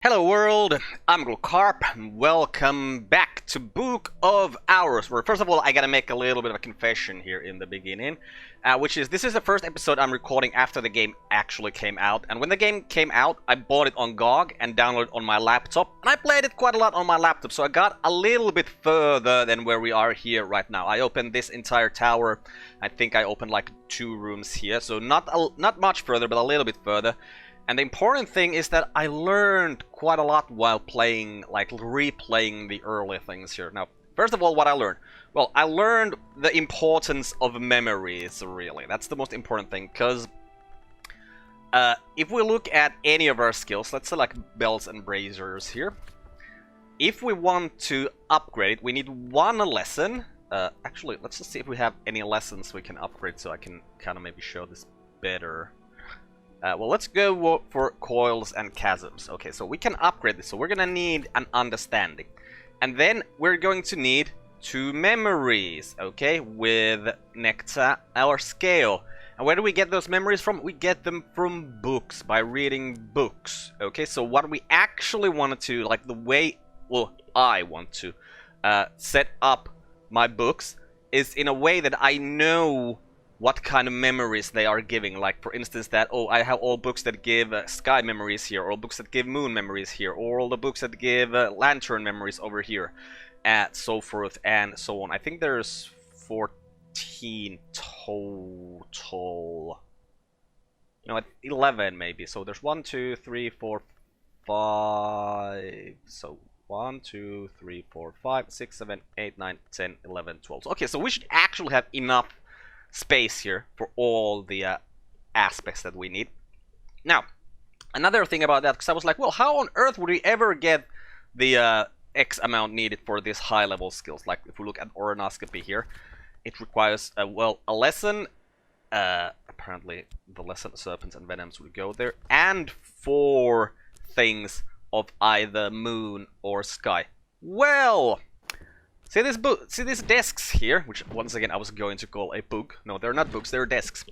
Hello world, I'm Carp, and welcome back to Book of Hours, where first of all I gotta make a little bit of a confession here in the beginning, which is this is the first episode I'm recording after the game actually came out, and when the game came out I bought it on GOG and downloaded it on my laptop, and I played it quite a lot on my laptop, so I got a little bit further than where we are here right now. I opened this entire tower, I think I opened like 2 rooms here, so not much further, but a little bit further. And the important thing is that I learned quite a lot while playing, like replaying the early things here. Now, first of all, what I learned? Well, I learned the importance of memories, really. That's the most important thing, because if we look at any of our skills, let's select belts and braziers here. If we want to upgrade it, we need 1 lesson. Actually, let's just see if we have any lessons we can upgrade so I can kind of maybe show this better. Well, let's go for coils and chasms. Okay, so we can upgrade this. So we're gonna need an understanding. And then we're going to need 2 memories, okay, with Nectar, our scale. And where do we get those memories from? We get them from books, by reading books. Okay, so what we actually wanted to, like the way, well, I want to set up my books is in a way that I know what kind of memories they are giving. Like, for instance, that, oh, I have all books that give sky memories here, or books that give moon memories here, or all the books that give lantern memories over here, and so forth and so on. I think there's 14 total. No, 11 maybe. So there's 1, 2, 3, 4, 5. So 1, 2, 3, 4, 5, 6, 7, 8, 9, 10, 11, 12. Okay, so we should actually have enough space here for all the aspects that we need. Now, another thing about that, because I was like, well, how on earth would we ever get the X amount needed for these high level skills? Like, if we look at ornoscopy here, it requires, well, a lesson, apparently the lesson Serpents and Venoms would go there, and 4 things of either moon or sky. Well, see these desks here, which once again I was going to call a book. No, they're not books, they're desks.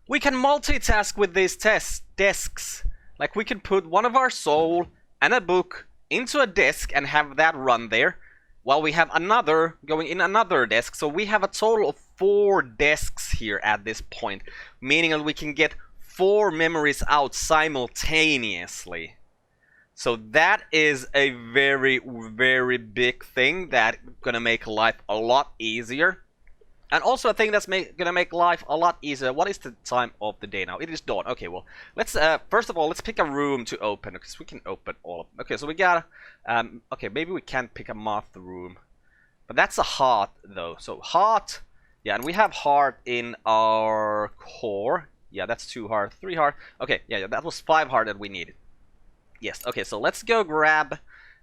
We can multitask with these desks. Like, we can put one of our soul and a book into a desk and have that run there, while we have another going in another desk. So we have a total of 4 desks here at this point, meaning that we can get 4 memories out simultaneously. So that is a very, very big thing that's gonna make life a lot easier. And also a thing that's gonna make life a lot easier. What is the time of the day now? It is dawn. Okay, well, let's first of all, let's pick a room to open, because we can open all of them. Okay, so we got okay, maybe we can't pick a moth room, but that's a heart though. So heart, yeah, and we have heart in our core. Yeah, that's 2 heart, 3 heart. Okay, yeah, that was 5 heart that we needed. Yes, okay, so let's go grab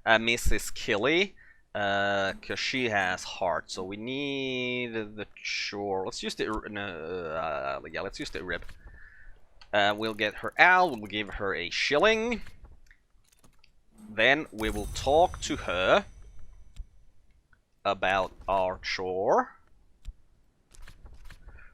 Mrs. Killy, because she has heart, so we need the chore. Let's use the, yeah, let's use the rib. We'll get her out, we'll give her a shilling. Then we will talk to her about our chore.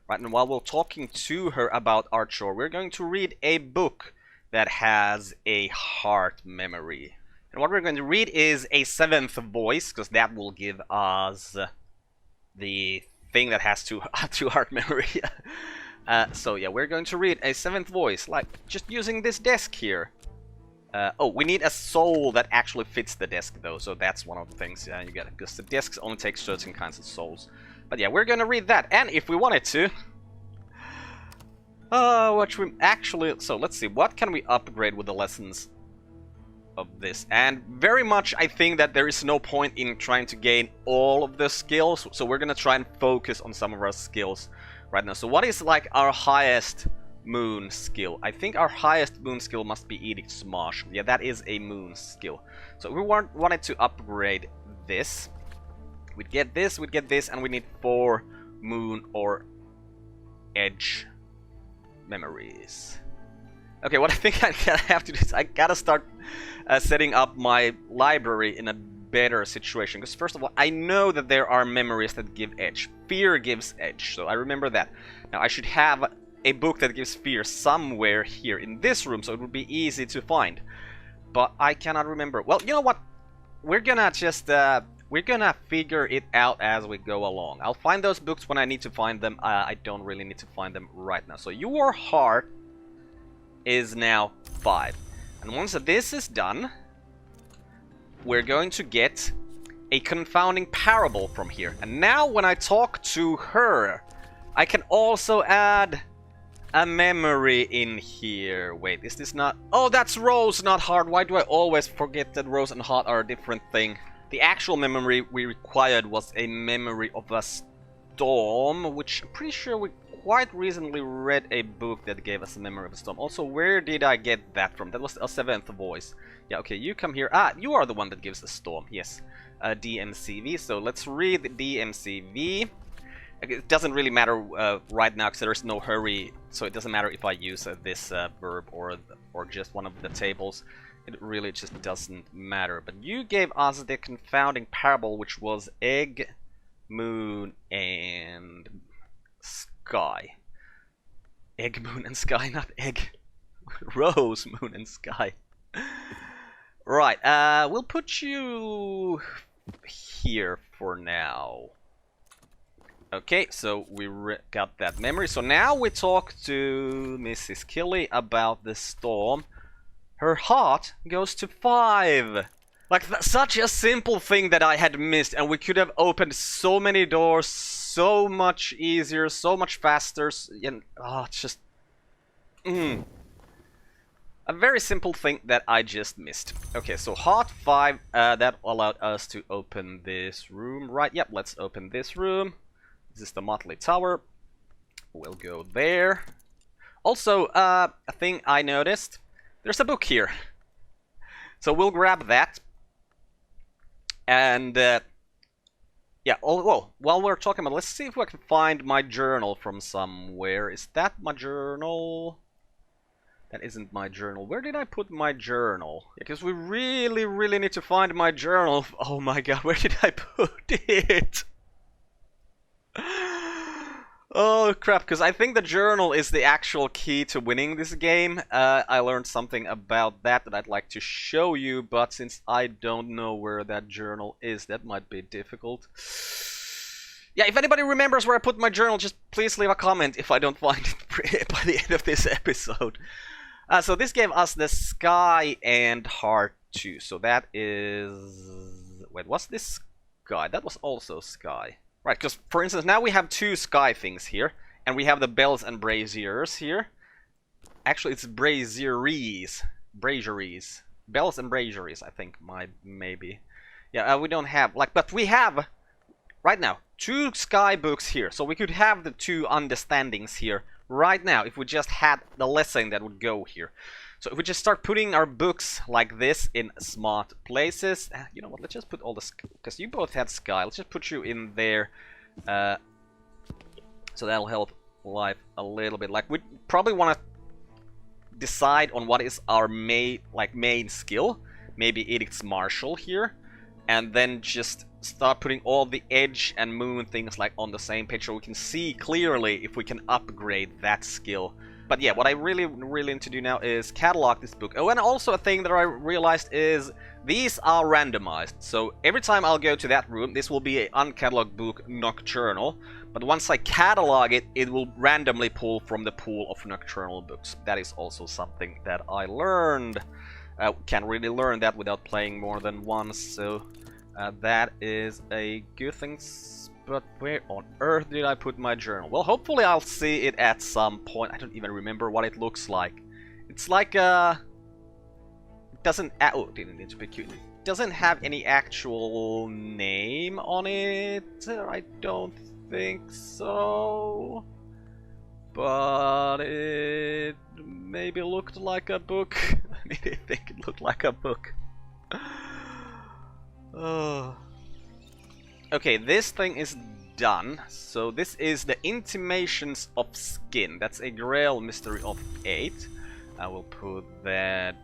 Right, and while we're talking to her about our chore, we're going to read a book that has a heart memory. And what we're going to read is a 7th voice, because that will give us the thing that has 2 heart memory. So yeah, we're going to read a 7th voice, like just using this desk here. Oh, we need a soul that actually fits the desk though, so that's one of the things you get, because the desks only take certain kinds of souls. But yeah, we're gonna read that, and if we wanted to, what we actually, so let's see, what can we upgrade with the lessons of this? And very much I think that there is no point in trying to gain all of the skills, so we're gonna try and focus on some of our skills right now. So what is like our highest moon skill? I think our highest moon skill must be Edict Smash. Yeah, that is a moon skill. So we wanted to upgrade this. We'd get this, and we need 4 moon or edge memories. Okay, what I think I have to do is I gotta start setting up my library in a better situation, because first of all, I know that there are memories that give edge. Fear gives edge, so I remember that. Now I should have a book that gives fear somewhere here in this room, so it would be easy to find. but I cannot remember. Well, you know what? We're gonna just we're gonna figure it out as we go along. I'll find those books when I need to find them. I don't really need to find them right now. So your heart is now 5. And once this is done, we're going to get a confounding parable from here. And now when I talk to her, I can also add a memory in here. Wait, is this not... Oh, that's rose, not heart. Why do I always forget that rose and heart are a different thing? The actual memory we required was a memory of a storm, which I'm pretty sure we quite recently read a book that gave us a memory of a storm. Also, where did I get that from? That was a 7th voice. Yeah, okay, you come here. Ah, you are the one that gives the storm. Yes, DMCV. So let's read the DMCV. It doesn't really matter right now because there's no hurry, so it doesn't matter if I use this verb or just one of the tables. It really just doesn't matter. But you gave us the confounding parable, which was egg, moon, and sky. Egg, moon, and sky, not egg. Rose, moon, and sky. Right, we'll put you here for now. Okay, so we got that memory. So now we talk to Mrs. Killy about the storm. Her heart goes to 5. Like, such a simple thing that I had missed, and we could have opened so many doors so much easier, so much faster, and it's just... A very simple thing that I just missed. Okay, so heart 5, that allowed us to open this room, right? Yep, let's open this room. This is the Motley Tower. We'll go there. Also, a thing I noticed, there's a book here. So we'll grab that. And, yeah, well, while we're talking about, let's see if we can find my journal from somewhere. Is that my journal? That isn't my journal. Where did I put my journal? Because we really, really need to find my journal. Oh my god, where did I put it? Oh crap, because I think the journal is the actual key to winning this game. I learned something about that I'd like to show you, but since I don't know where that journal is, that might be difficult. Yeah, if anybody remembers where I put my journal, just please leave a comment if I don't find it by the end of this episode. So this gave us the sky and heart 2. So that is... Wait, what's this sky? That was also sky. Right, because for instance, now we have 2 sky things here, and we have the bells and braziers here. Actually, it's braziers. Braziers. Bells and braziers, I think, maybe. Yeah, we don't have, like, but we have, right now, 2 sky books here. So we could have the 2 understandings here right now if we just had the lesson that would go here. So if we just start putting our books like this in smart places, you know what, let's just put all the, because you both had sky, let's just put you in there, so that'll help life a little bit. Like, we probably want to decide on what is our main skill, maybe it's martial here, and then just start putting all the edge and moon things like on the same page so we can see clearly if we can upgrade that skill. But yeah, what I really need to do now is catalog this book. Oh, and also a thing that I realized is these are randomized. So every time I'll go to that room, this will be an uncatalogued book, Nocturnal. But once I catalog it, it will randomly pull from the pool of Nocturnal books. That is also something that I learned. Can't really learn that without playing more than once, so that is a good thing. But where on earth did I put my journal? Well, hopefully I'll see it at some point. I don't even remember what it looks like. It's like a... It doesn't... Oh, didn't need to be cute. It doesn't have any actual name on it. I don't think so. But it maybe looked like a book. I didn't think it looked like a book. Oh... Okay, this thing is done. So this is the Intimations of Skin. That's a Grail Mystery of 8. I will put that...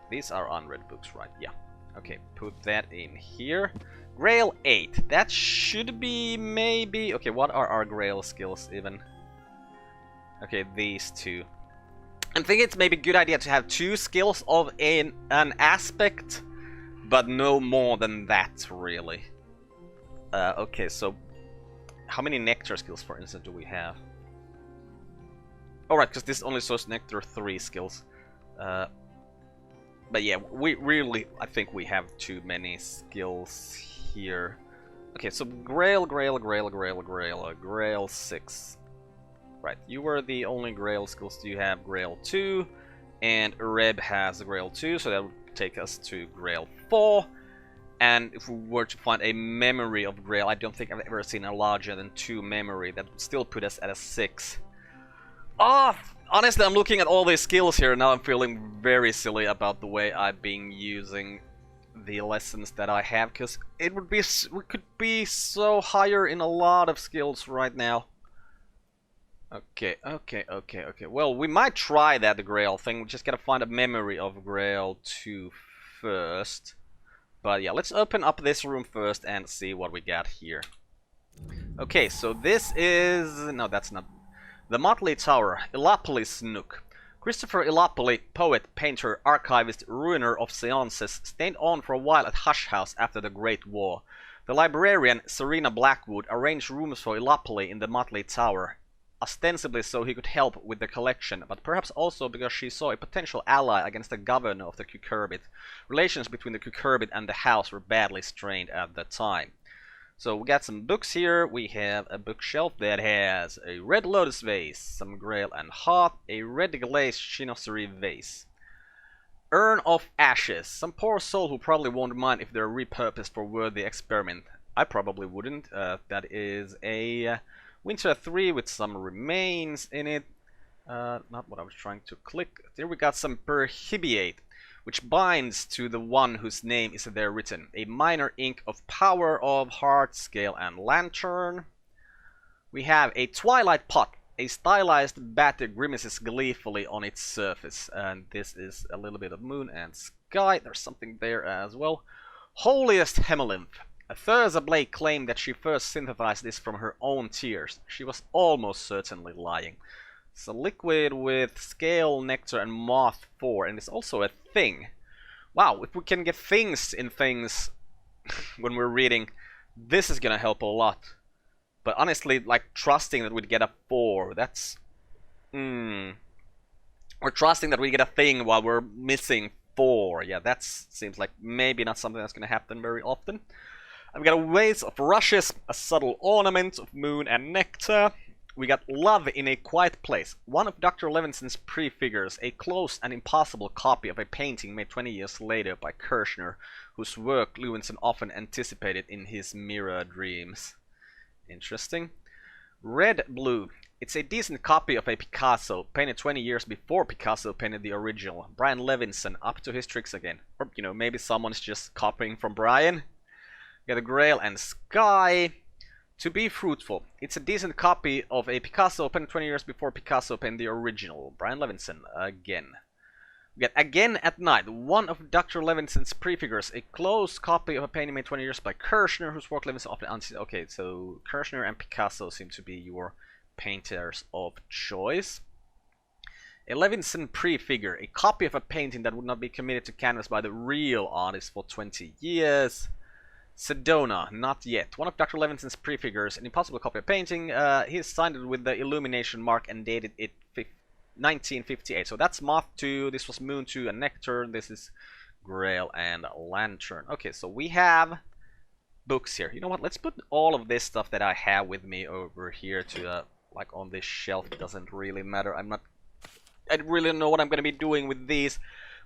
These are unread books, right? Yeah. Okay, put that in here. Grail 8. That should be maybe... Okay, what are our Grail skills even? Okay, these 2. I think it's maybe a good idea to have 2 skills of an aspect, but no more than that, really. Okay, so how many nectar skills, for instance, do we have? Alright, because this only shows nectar 3 skills. But yeah, we really, I think we have too many skills here. Okay, so Grail 6. Right, you were the only Grail skills. You have Grail 2, and Reb has Grail 2, so that would take us to Grail 4. And if we were to find a memory of Grail, I don't think I've ever seen a larger than 2 memory. That would still put us at a 6. Oh, honestly, I'm looking at all these skills here, and now I'm feeling very silly about the way I've been using the lessons that I have, because it would be, we could be so higher in a lot of skills right now. Okay. Well, we might try that Grail thing. We just gotta find a memory of Grail 2 first. But yeah, let's open up this room first and see what we got here. Okay, so this is... no, that's not... the Motley Tower, Elapoli Nook. Christopher Elapoli, poet, painter, archivist, ruiner of seances, stayed on for a while at Hush House after the Great War. The librarian, Serena Blackwood, arranged rooms for Elapoli in the Motley Tower, ostensibly so he could help with the collection, but perhaps also because she saw a potential ally against the governor of the Cucurbit. Relations between the Cucurbit and the house were badly strained at the time. So we got some books here. We have a bookshelf that has a red lotus vase, some Grail and Heart, a red glazed chinoiserie vase. Urn of Ashes. Some poor soul who probably won't mind if they're repurposed for worthy experiment. I probably wouldn't. That is a Winter 3 with some remains in it. Not what I was trying to click. There we got some Perhibiate, which binds to the one whose name is there written. A minor ink of Power of Heart, Scale, and Lantern. We have a Twilight Pot. A stylized bat grimaces gleefully on its surface. And this is a little bit of moon and sky. There's something there as well. Holiest Hemolymph. Thurza Blake claimed that she first synthesized this from her own tears. She was almost certainly lying. It's a liquid with scale, nectar, and moth 4, and it's also a thing. Wow, if we can get things in things when we're reading, this is gonna help a lot. But honestly, like, trusting that we'd get a 4, that's... Or trusting that we get a thing while we're missing 4. Yeah, that seems like maybe not something that's gonna happen very often. I've got a vase of rushes, a subtle ornament of moon and nectar. We got Love in a Quiet Place, one of Dr. Levinson's prefigures, a close and impossible copy of a painting made 20 years later by Kirchner, whose work Levinson often anticipated in his mirror dreams. Interesting. Red Blue. It's a decent copy of a Picasso, painted 20 years before Picasso painted the original. Brian Levinson, up to his tricks again. Or, you know, maybe someone's just copying from Brian. We got a Grail and Sky. To Be Fruitful. It's a decent copy of a Picasso painted 20 years before Picasso painted the original. Brian Levinson, again. We get Again at Night, one of Dr. Levinson's prefigures, a close copy of a painting made 20 years by Kirchner, whose work Levinson often unseen. Okay, so Kirchner and Picasso seem to be your painters of choice. A Levinson prefigure, a copy of a painting that would not be committed to canvas by the real artist for 20 years. Sedona, not yet. One of Dr. Levinson's prefigures, an impossible copy of a painting. He signed it with the illumination mark and dated it 1958. So that's Moth 2, this was Moon 2 and Nectar, this is Grail and Lantern. Okay, so we have books here. You know what, let's put all of this stuff that I have with me over here to, like, on this shelf. It doesn't really matter. I really don't know what I'm going to be doing with these.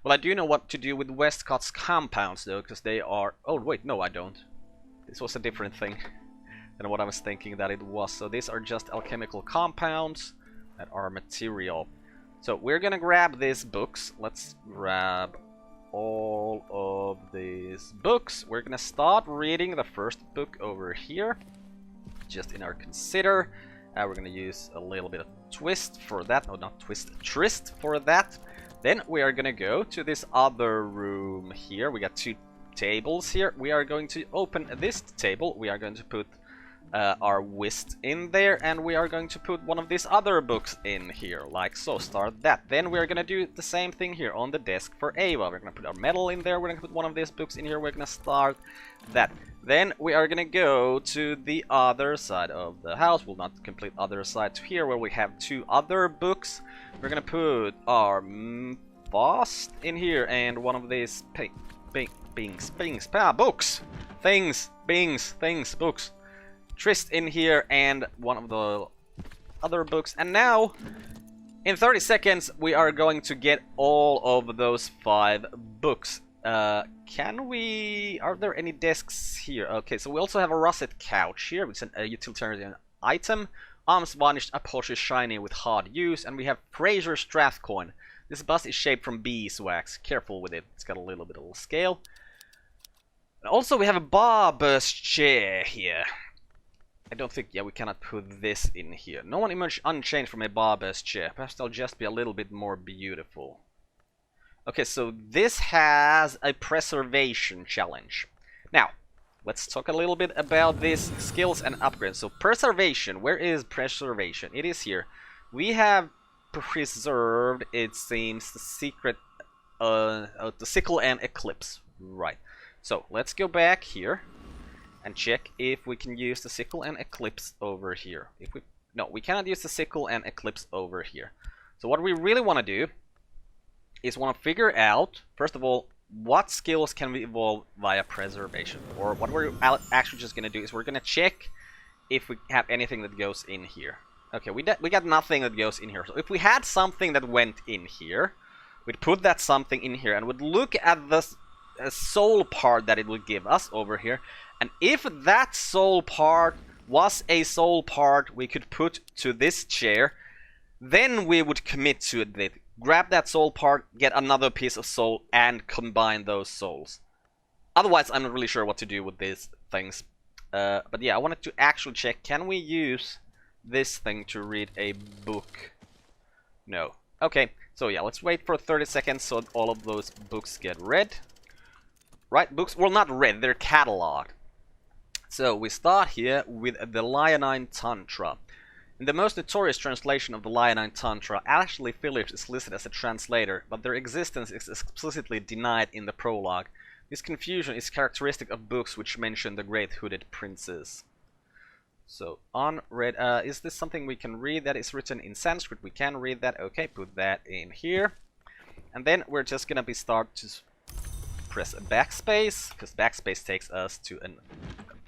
Well, I do know what to do with Westcott's compounds, though, because they are... oh, wait, no, I don't. This was a different thing than what I was thinking that it was. So these are just alchemical compounds that are material. So we're gonna grab these books. Let's grab all of these books. We're gonna start reading the first book over here, just in our consider. We're gonna use a little bit of twist for that. No, not twist, tryst for that. Then we are gonna go to this other room here. We got 2 tables here. We are going to open this table. We are going to put our whist in there, and we are going to put one of these other books in here, like so. Start that. Then we're gonna do the same thing here on the desk for Ava. We're gonna put our medal in there, we're gonna put one of these books in here, we're gonna start that. Then we are gonna go to the other side of the house. We'll not complete other side to here, where we have two other books. We're gonna put our fast in here, and one of these books. Trist in here, and one of the other books. And now, in 30 seconds, we are going to get all of those 5 books. Can we... Are there any desks here? Okay, so we also have a russet couch here, which is a utilitarian item. Arms varnished, upholstery shiny with hard use. And we have Fraser's Strathcoin. This bust is shaped from beeswax. Careful with it, it's got a little bit of scale. And also, we have a barber's chair here. I don't think, yeah, we cannot put this in here. No one emerged unchanged from a barber's chair. Perhaps they'll just be a little bit more beautiful. Okay, so this has a preservation challenge. Now, let's talk a little bit about these skills and upgrades. So preservation, where is preservation? It is here. We have preserved, it seems, the secret, the sickle and eclipse. Right. So let's go back here and check if we can use the sickle and eclipse over here. No, we cannot use the sickle and eclipse over here. So what we really want to do is want to figure out, first of all, what skills can we evolve via preservation. Or what we're actually just going to do is we're going to check if we have anything that goes in here. Okay, we got nothing that goes in here. So if we had something that went in here, we'd put that something in here and would look at the soul part that it would give us over here. And if that soul part was a soul part we could put to this chair, then we would commit to it. Grab that soul part, get another piece of soul, and combine those souls. Otherwise, I'm not really sure what to do with these things. But yeah, I wanted to actually check, can we use this thing to read a book? No. Okay, so yeah, let's wait for 30 seconds so all of those books get read. Right, books, well, not read, they're cataloged. So we start here with the Leonine Tantra. In the most notorious translation of the Leonine Tantra, Ashley Phillips is listed as a translator, but their existence is explicitly denied in the prologue. This confusion is characteristic of books which mention the Great Hooded Princess. So, unread, is this something we can read that is written in Sanskrit? We can read that, okay, put that in here. And then we're just gonna start to press backspace, because backspace takes us to a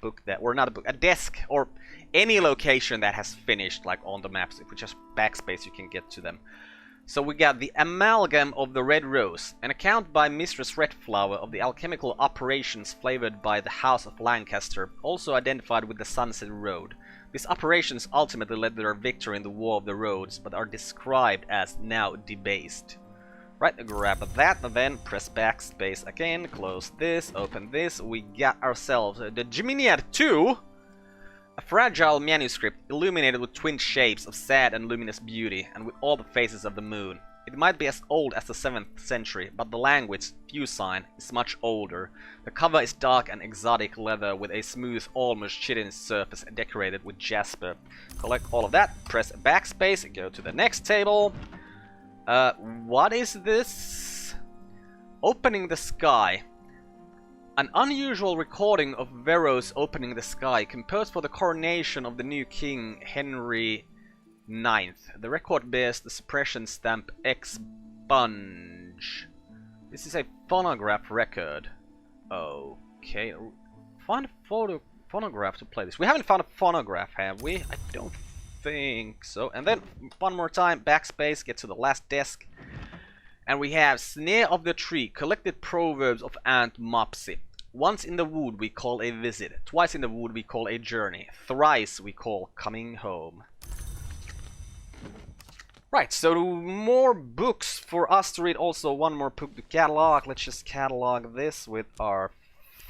book that, or not a book, a desk, or any location that has finished, like on the maps. If we just backspace, you can get to them. So we got the Amalgam of the Red Rose, an account by Mistress Redflower of the alchemical operations flavored by the House of Lancaster, also identified with the Sunset Road. These operations ultimately led to their victory in the War of the Roads, but are described as now debased. Right, grab that, and then press backspace again, close this, open this. We got ourselves the Geminiad 2, a fragile manuscript illuminated with twin shapes of sad and luminous beauty, and with all the phases of the moon. It might be as old as the 7th century, but the language, Fusine, is much older. The cover is dark and exotic leather with a smooth, almost chitin surface decorated with jasper. Collect all of that, press backspace, go to the next table. What is this? Opening the Sky. An unusual recording of Veros opening the sky, composed for the coronation of the new king, Henry IX. The record bears the suppression stamp Expunge. This is a phonograph record. Okay. Find a phonograph to play this. We haven't found a phonograph, have we? I don't think so. And then one more time, backspace, get to the last desk, and we have Snare of the Tree, collected proverbs of Aunt Mopsy. Once in the wood we call a visit, twice in the wood we call a journey, thrice we call coming home. Right, so more books for us to read. Also one more book to catalog. Let's just catalog this with our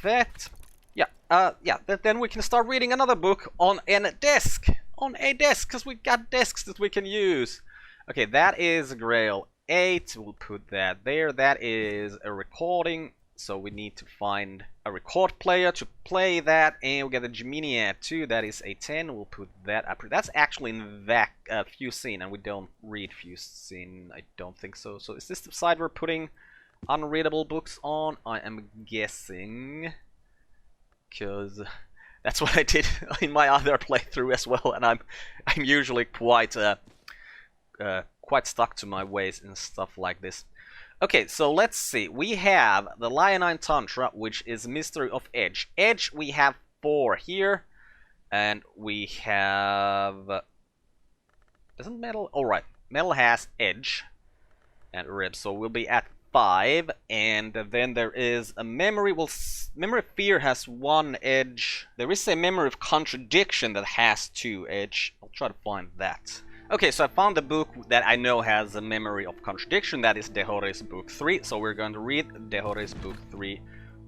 vet. Yeah, then we can start reading another book on a desk. Because we got desks that we can use. Okay, that is Grail 8. We'll put that there. That is a recording So we need to find a record player to play that, and we get a Gemini at 2, that is a 10. We'll put that up. That's actually in that fuse scene, and we don't read fuse scene, I don't think so. So is this the side we're putting unreadable books on? I am guessing, because that's what I did in my other playthrough as well, and I'm usually quite stuck to my ways and stuff like this. Okay, so let's see. We have the Leonine Tantra, which is Mystery of Edge. Edge, we have 4 here. And we have... Isn't Metal? Alright, Metal has Edge and Rib, so we'll be at 5. And then there is a Memory. Well, Memory of Fear has 1 Edge. There is a Memory of Contradiction that has 2 Edge. I'll try to find that. Okay, so I found the book that I know has a Memory of Contradiction. That is Dehore's book 3. So we're going to read Dehore's book 3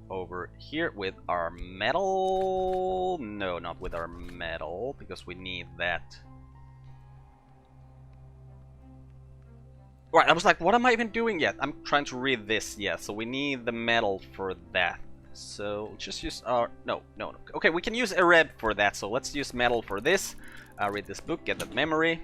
over here with our metal. No, not with our metal, because we need that. Right, I was like, what am I even doing yet? I'm trying to read this, yeah, so we need the metal for that. So just use our... No. Okay, we can use a Reb for that, so let's use metal for this. Read this book, get that memory.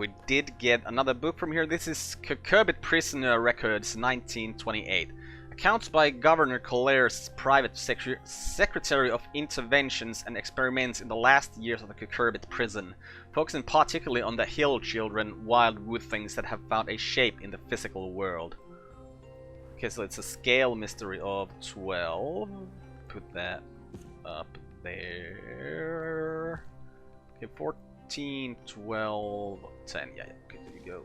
We did get another book from here. This is Cucurbit Prisoner Records, 1928. Accounts by Governor Colaire's private secretary of interventions and experiments in the last years of the Cucurbit prison, focusing particularly on the hill children, wild wood things that have found a shape in the physical world. Okay, so it's a scale mystery of 12. Put that up there. Okay, 14, 12, 10. Yeah, okay, there you go.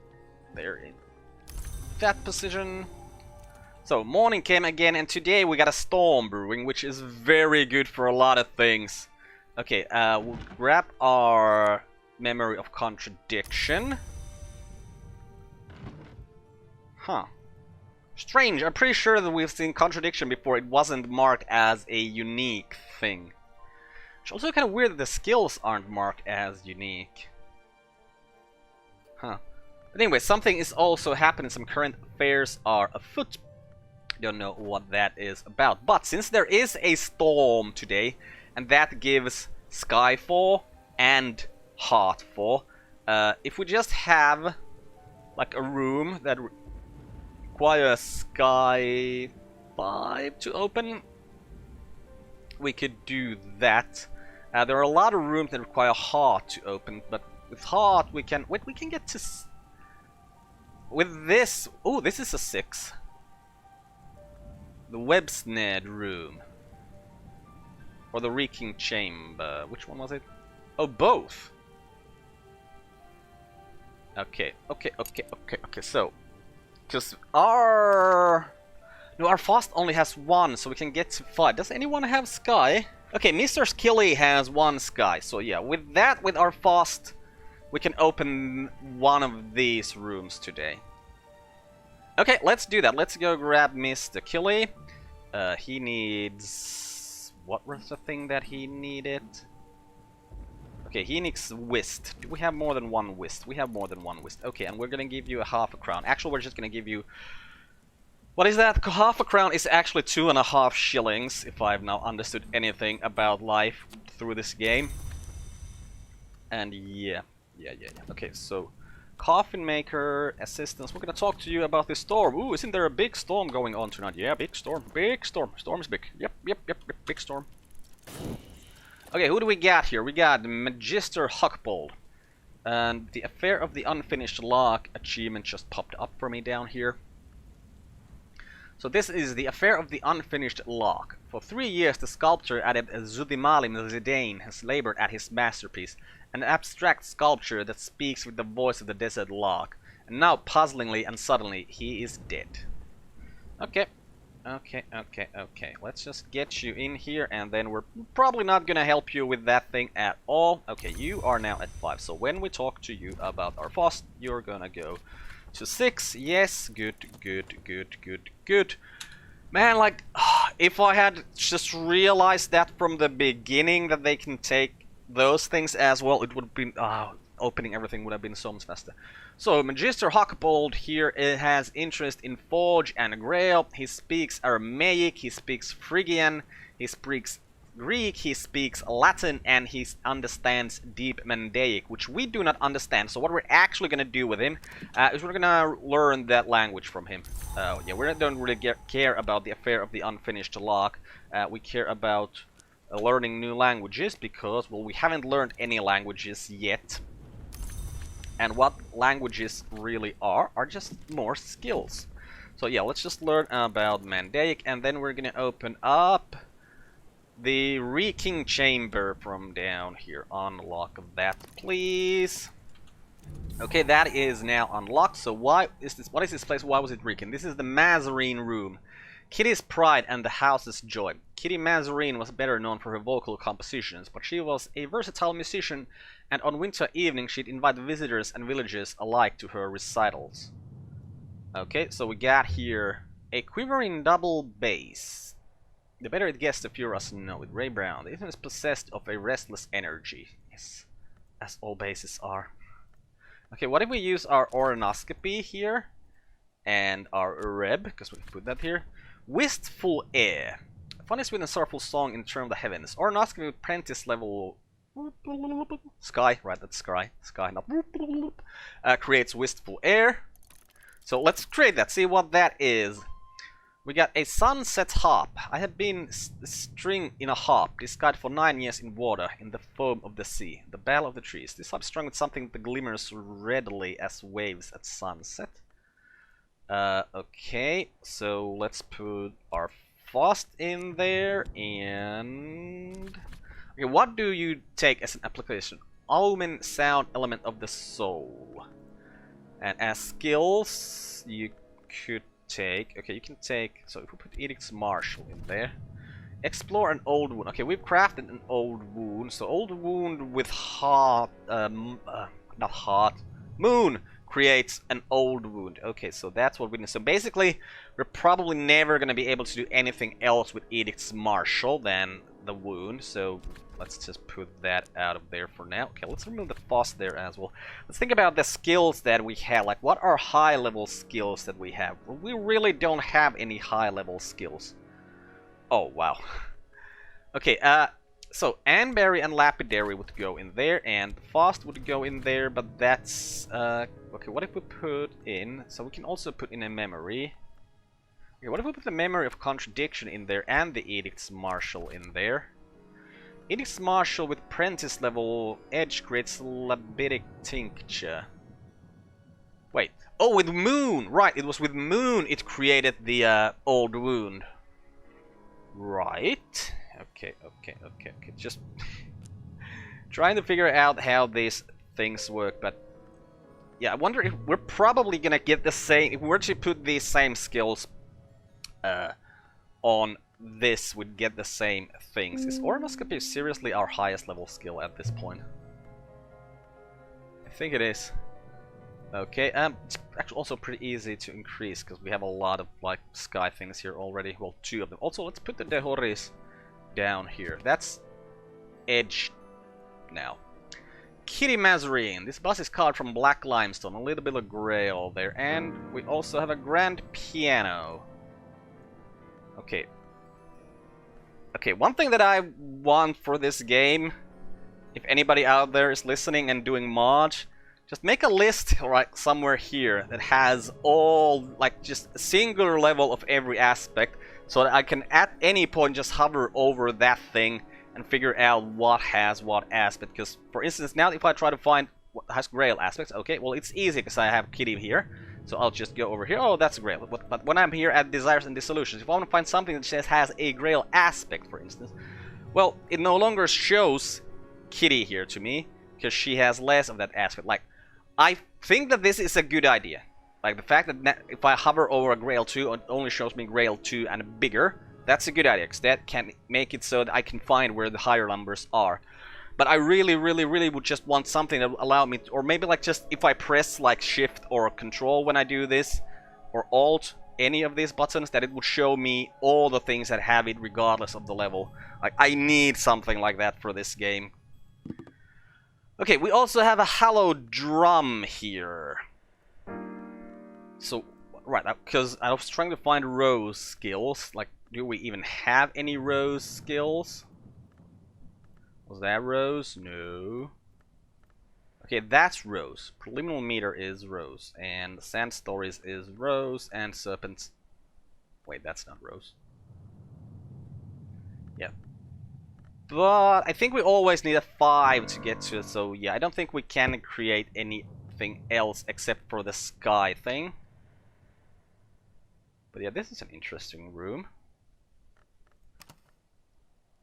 There in that position. So, morning came again, and today we got a storm brewing, which is very good for a lot of things. Okay, we'll grab our Memory of Contradiction. Huh. Strange, I'm pretty sure that we've seen Contradiction before. It wasn't marked as a unique thing. It's also kind of weird that the skills aren't marked as unique. Huh. But anyway, something is also happening. Some current affairs are afoot. Don't know what that is about. But since there is a storm today, and that gives Skyfall and Heartfall, if we just have like a room that requires Sky 5 to open, we could do that. There are a lot of rooms that require Heart to open, but with Heart we can... Wait, we can get to... With this... Oh, this is a 6. The web-snared room. Or the reeking chamber. Which one was it? Oh, both! Okay, so... Because our... No, our fast only has 1, so we can get to 5. Does anyone have Sky? Okay, Mr. Skilly has 1 Sky, so yeah, with that, with our fast, we can open one of these rooms today. Okay, let's do that. Let's go grab Mr. Killy. He needs... What was the thing that he needed? Okay, he needs whist. Do we have more than 1 whist? We have more than 1 whist. Okay, and we're gonna give you a half a crown. Actually, we're just gonna give you... What is that? Half a crown is actually 2.5 shillings, if I've now understood anything about life through this game. And yeah. Okay, so... Coffin maker, assistance. We're gonna talk to you about this storm. Ooh, isn't there a big storm going on tonight? Yeah, big storm. Big storm. Storm is big. Yep. Big storm. Okay, who do we got here? We got Magister Huckbold. And the Affair of the Unfinished Lock achievement just popped up for me down here. So this is the Affair of the Unfinished Lock. For 3 years, the sculptor Adept Zudimalim Zidane has labored at his masterpiece, an abstract sculpture that speaks with the voice of the desert lock. And now, puzzlingly and suddenly, he is dead. Okay. Let's just get you in here, and then we're probably not gonna help you with that thing at all. Okay, you are now at 5. So when we talk to you about our fast, you're gonna go to 6. Yes, good. Man, like, if I had just realized that from the beginning that they can take those things as well, it would have been Opening everything would have been so much faster. So, Magister Huckbold here has interest in Forge and Grail. He speaks Aramaic, he speaks Phrygian, he speaks Greek, he speaks Latin, and he understands Deep Mandaic, which we do not understand. So what we're actually going to do with him is we're going to learn that language from him. Yeah, we don't really care about the affair of the unfinished log. We care about learning new languages because, well, we haven't learned any languages yet. And what languages really are just more skills. So yeah, let's just learn about Mandaic, and then we're gonna open up the Reeking Chamber from down here. Unlock that, please. Okay, that is now unlocked. So what is this place? Why was it reeking? This is the Mazarine Room. Kitty's pride and the house's joy. Kitty Mazarine was better known for her vocal compositions, but she was a versatile musician, and on winter evenings she'd invite visitors and villagers alike to her recitals. Okay, so we got here a quivering double bass. The better it gets, the fewer us know it. Ray Brown. The instrument is possessed of a restless energy. Yes, as all basses are. Okay, what if we use our ornoscopy here? And our reb, because we can put that here. Wistful Air. Funny, sweet, and sorrowful song in term of the heavens. Ornoscopy with Prentice level... Sky, right, that's Sky. Sky, not... creates Wistful Air. So let's create that, see what that is. We got a sunset harp. I have been string in a harp, disguised for 9 years in water, in the foam of the sea, the bell of the trees. This harp strung with something that glimmers readily as waves at sunset. Okay, so let's put our fast in there, and... Okay, what do you take as an application? Omen, sound, element of the soul. And as skills, you could take... Okay, you can take... So if we put Edict's Marshal in there. Explore an old wound. Okay, we've crafted an old wound. So old wound with heart... not heart. Moon creates an old wound. Okay, so that's what we need. So basically, we're probably never going to be able to do anything else with Edict's Marshal than the wound. So let's just put that out of there for now. Okay, let's remove the fuss there as well. Let's think about the skills that we have. Like, what are high-level skills that we have? Well, we really don't have any high-level skills. Oh, wow. Okay, so Anberry and Lapidary would go in there, and Fast would go in there, but that's... okay, what if we put in... So we can also put in a memory. Okay, what if we put the Memory of Contradiction in there, and the Edict's Marshal in there? Edict's Marshal with Prentice level Edge creates Labidic Tincture. Wait. Oh, with Moon! Right, it was with Moon it created the old wound. Right. Okay. Just trying to figure out how these things work, but yeah, I wonder if we're probably gonna get the same if we were to put these same skills on this, would get the same things. Is Ornoscopy seriously our highest level skill at this point? I think it is. Okay, it's actually also pretty easy to increase because we have a lot of like sky things here already. Well, 2 of them. Also, let's put the Dehoris down here. That's Edge now. Kitty Mazarine. This bus is carved from black limestone. A little bit of grail there. And we also have a grand piano. Okay. Okay, one thing that I want for this game, if anybody out there is listening and doing mods, just make a list right somewhere here that has all, like, just a singular level of every aspect, so that I can at any point just hover over that thing and figure out what has what aspect. Because, for instance, now if I try to find what has Grail aspects, okay, well, it's easy because I have Kitty here. So I'll just go over here. Oh, that's Grail. But when I'm here at Desires and Dissolutions, if I want to find something that just has a Grail aspect, for instance, well, it no longer shows Kitty here to me because she has less of that aspect. Like, I think that this is a good idea. Like, the fact that if I hover over a Grail 2, it only shows me Grail 2 and bigger. That's a good idea, because that can make it so that I can find where the higher numbers are. But I really would just want something that will allow me to, or maybe like just if I press like Shift or Control when I do this, or Alt, any of these buttons, that it would show me all the things that have it regardless of the level. Like, I need something like that for this game. Okay, we also have a hallowed drum here. So, right, because I was trying to find Rose skills. Like, do we even have any Rose skills? Was that Rose? No. Okay, that's Rose. Preliminary meter is Rose. And Sand Stories is Rose. And Serpents... Wait, that's not Rose. Yeah. But I think we always need a 5 to get to it. So yeah, I don't think we can create anything else except for the sky thing. But yeah, this is an interesting room.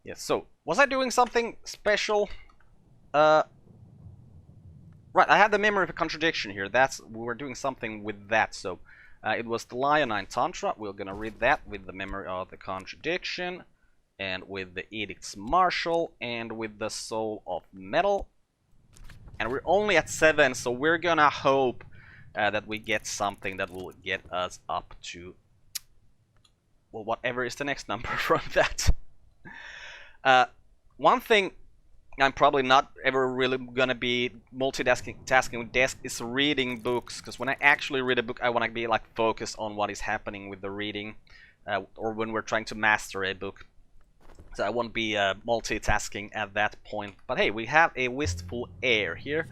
Yes, so, was I doing something special? Right, I had the memory of a contradiction here. We were doing something with that, so... it was the Leonine Tantra. We're gonna read that with the memory of the contradiction. And with the Edicts Martial. And with the Soul of Metal. And we're only at 7, so we're gonna hope that we get something that will get us up to... well, whatever is the next number from that. One thing I'm probably not ever really gonna be multitasking with desk is reading books, because when I actually read a book I want to be like focused on what is happening with the reading, or when we're trying to master a book, so I won't be multitasking at that point. But hey, we have a Wistful Air here,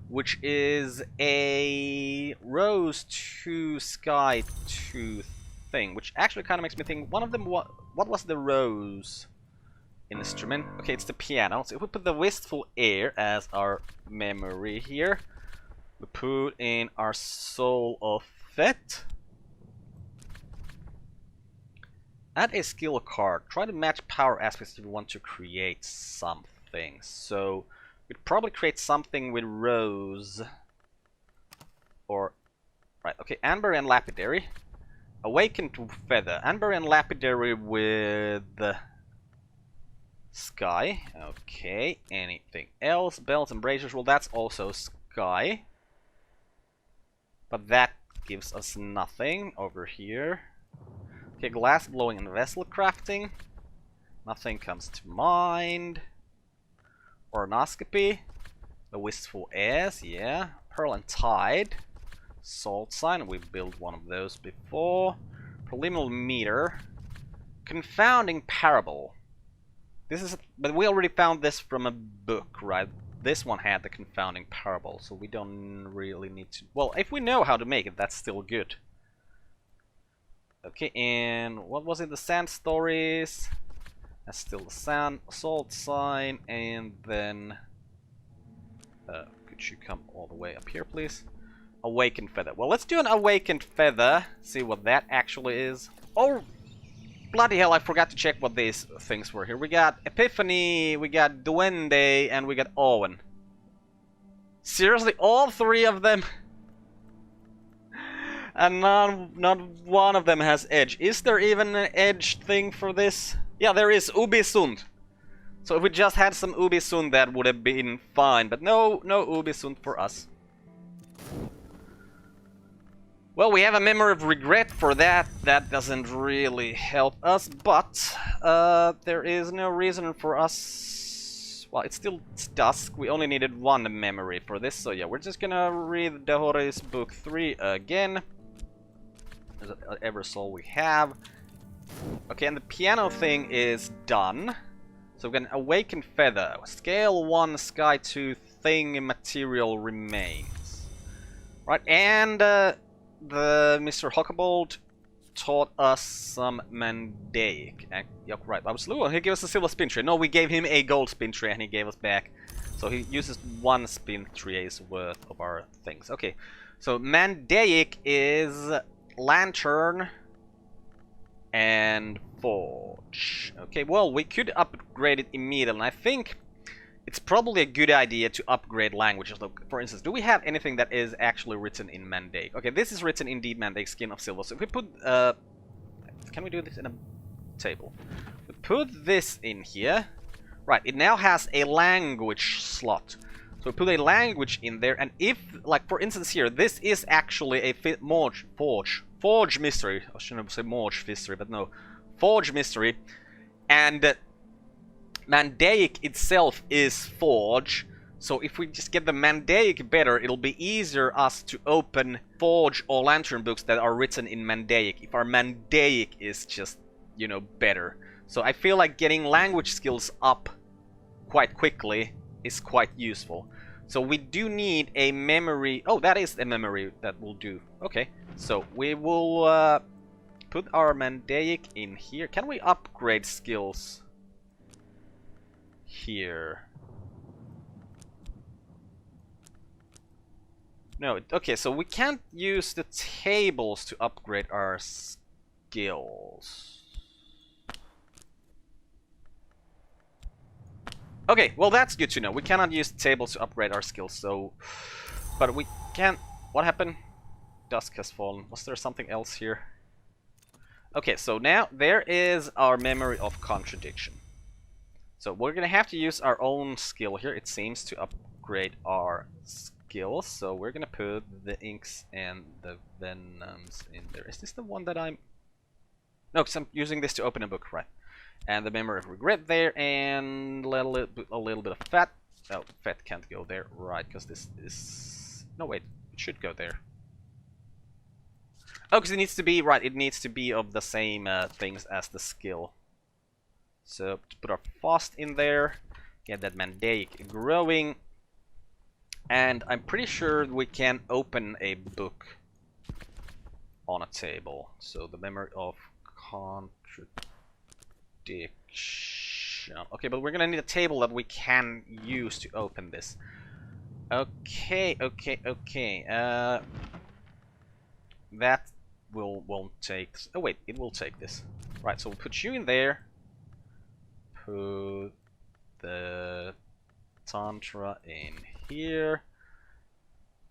which is a Rose 2 Sky 2 thing, which actually kind of makes me think one of them, what was the Rose instrument? Okay, it's the piano. So if we put the Wistful Air as our memory here, we put in our Soul of It. Add a skill card. Try to match power aspects if you want to create something. So we'd probably create something with Rose. Or right, okay, Amber and Lapidary. Awakened to Feather. Amber and Lapidary with Sky. Okay, anything else? Bells and Braziers, well that's also Sky. But that gives us nothing over here. Okay, Glass Blowing and Vessel Crafting. Nothing comes to mind. Ornoscopy. The Wistful Airs, yeah. Pearl and Tide. Salt Sign, we built one of those before. Preliminary Meter. Confounding Parable. This is, but we already found this from a book, right? This one had the Confounding Parable, so we don't really need to... well, if we know how to make it, that's still good. Okay, and what was it? The Sand Stories. That's still the Salt Sign, and then... could you come all the way up here, please? Awakened Feather. Well, let's do an Awakened Feather. See what that actually is. Oh, bloody hell, I forgot to check what these things were here. We got Epiphany, we got Duende, and we got Owen. Seriously, all 3 of them? And not one of them has edge. Is there even an edge thing for this? Yeah, there is. Ubisund. So if we just had some Ubisund, that would have been fine. But no Ubisund for us. Well, we have a memory of regret for that. That doesn't really help us. But there is no reason for us... well, it's dusk. We only needed 1 memory for this. So yeah, we're just gonna read Dehoris Book 3 again. Eversoul we have. Okay, and the piano thing is done. So we're gonna Awaken Feather. Scale 1, Sky 2, thing material remains. Right, and the Mr. Huckabolt taught us some Mandaic. Yeah, right, I was looking. He gave us a silver spin tray. No, we gave him a gold spin tray and he gave us back. So he uses 1 spin tray's worth of our things. Okay, so Mandaic is Lantern and Forge. Okay, well, we could upgrade it immediately, and I think it's probably a good idea to upgrade languages. Look, for instance, do we have anything that is actually written in Mandaic? Okay, this is written indeed Mandaic, Skin of Silver. So if we put, can we do this in a table? We put this in here. Right, it now has a language slot. So we put a language in there, and if, like, for instance here, this is actually a Forge mystery. I shouldn't say Morge mystery, but no. Forge mystery. And Mandaic itself is Forge. So if we just get the Mandaic better, it'll be easier us to open Forge or Lantern books that are written in Mandaic, if our Mandaic is just, you know, better. So I feel like getting language skills up quite quickly is quite useful. So we do need a memory. Oh, that is a memory that will do. Okay, so we will put our Mandaic in here. Can we upgrade skills here? No, okay, so we can't use the tables to upgrade our skills. Okay, well that's good to know. We cannot use the tables to upgrade our skills, so... But we can... What happened? Dusk has fallen. Was there something else here? Okay, so now there is our memory of contradiction. So we're gonna have to use our own skill here, it seems, to upgrade our skills. So we're gonna put the inks and the venoms in there. Is this the one that I'm... No, because I'm using this to open a book, right? And the memory of regret there, and a little bit of fat. Oh, fat can't go there, right? Because this is... No, wait, it should go there. Oh, because it needs to be, right, it needs to be of the same things as the skill. So, to put our fast in there, get that Mandaic growing, and I'm pretty sure we can open a book on a table. So, the memory of contradiction. Okay, but we're gonna need a table that we can use to open this. Okay. That won't take... Oh wait, it will take this. Right, so we'll put you in there. Put the Tantra in here.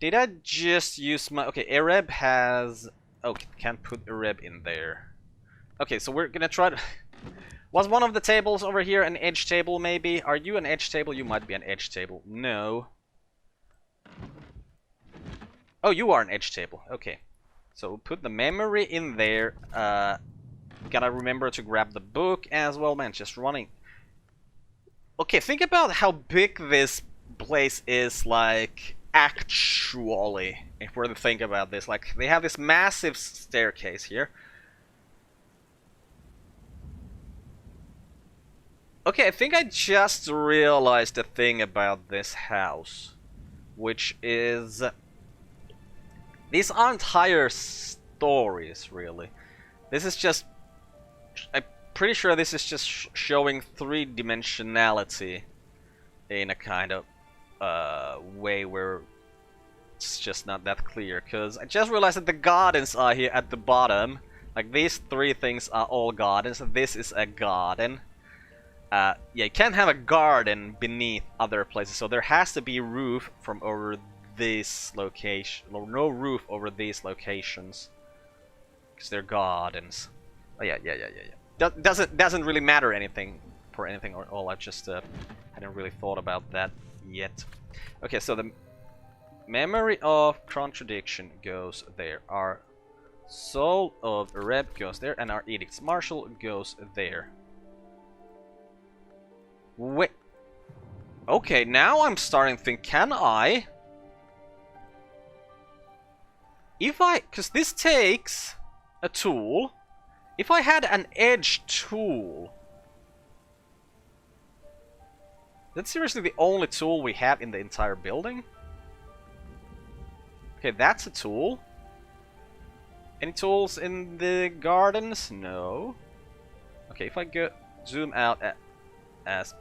Did I just use my... Okay, Ereb has... Oh, can't put Ereb in there. Okay, so we're gonna try to... Was one of the tables over here an edge table, maybe? Are you an edge table? You might be an edge table. No. Oh, you are an edge table. Okay. So we'll put the memory in there. Gotta remember to grab the book as well, man. Just running. Okay, think about how big this place is, like, actually. If we're to think about this. Like, they have this massive staircase here. Okay, I think I just realized a thing about this house, which is... These aren't higher stories, really. This is just... I'm pretty sure this is just showing three-dimensionality in a kind of way where it's just not that clear. Because I just realized that the gardens are here at the bottom. Like, these three things are all gardens. This is a garden. Yeah, you can't have a garden beneath other places, so there has to be roof from over this location, or no roof over these locations, because they're gardens. Oh yeah. Doesn't really matter anything for anything or all. I just hadn't really thought about that yet. Okay, so the memory of contradiction goes there. Our soul of Ereb goes there, and our edicts martial goes there. Wait. Okay, now I'm starting to think, can I? If I... Because this takes a tool. If I had an edge tool... That's seriously the only tool we have in the entire building? Okay, that's a tool. Any tools in the gardens? No. Okay, if I go zoom out as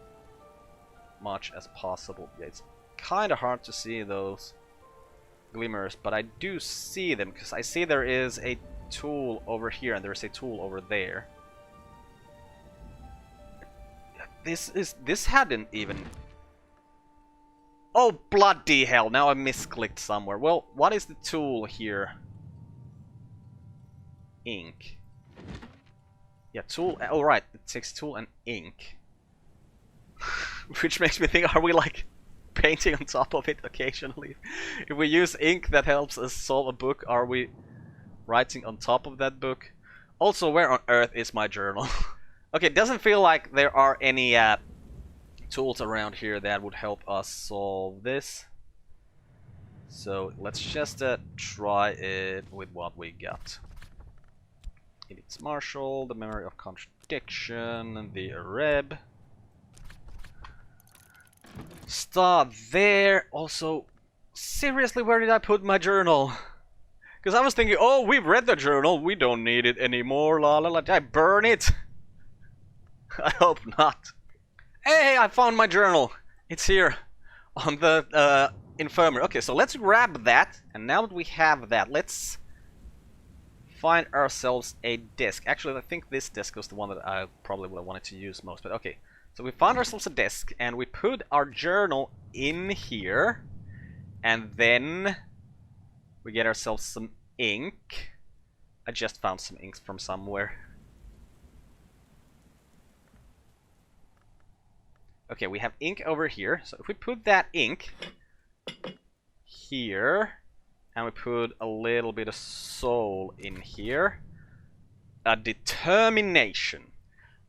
much as possible. Yeah, it's kind of hard to see those glimmers, but I do see them because I see there is a tool over here and there's a tool over there. This hadn't even... Oh, bloody hell, now I misclicked somewhere. Well, what is the tool here? Ink. Yeah, tool... Oh, right, it takes tool and ink. Which makes me think, are we like painting on top of it occasionally? If we use ink that helps us solve a book, are we writing on top of that book? Also, where on earth is my journal? Okay, it doesn't feel like there are any tools around here that would help us solve this. So let's just try it with what we got. It's Marshall, the memory of contradiction, and the Arab. Start there. Also, seriously, where did I put my journal? Because I was thinking, oh, we've read the journal, we don't need it anymore, la la la. Did I burn it? I hope not. Hey, I found my journal. It's here on the infirmary. Okay, so let's grab that, and now that we have that, let's find ourselves a desk. Actually, I think this desk was the one that I probably would have wanted to use most, but okay. So we found ourselves a desk, and we put our journal in here, and then we get ourselves some ink. I just found some ink from somewhere. Okay, we have ink over here, so if we put that ink here, and we put a little bit of soul in here. A determination.